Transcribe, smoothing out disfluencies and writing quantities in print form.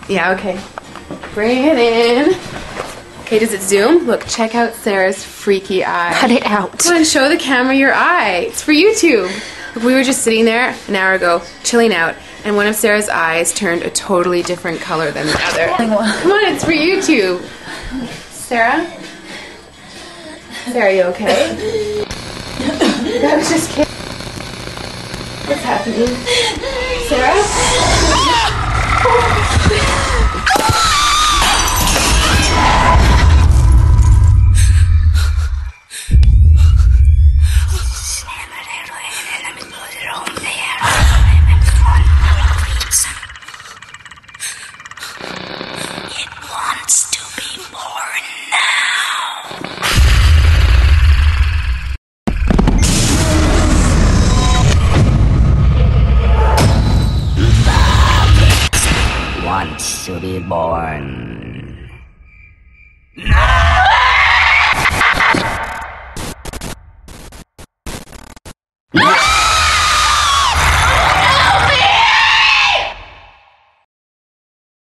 Yeah, okay. Bring it in. Okay, does it zoom? Look, check out Sarah's freaky eye. Cut it out. Come on, show the camera your eye. It's for YouTube. Look, we were just sitting there an hour ago, chilling out, and one of Sarah's eyes turned a totally different color than the other. Come on, it's for YouTube. Sarah? Sarah, you okay? I was just kidding. What's happening? Sarah? Wants to be born. No!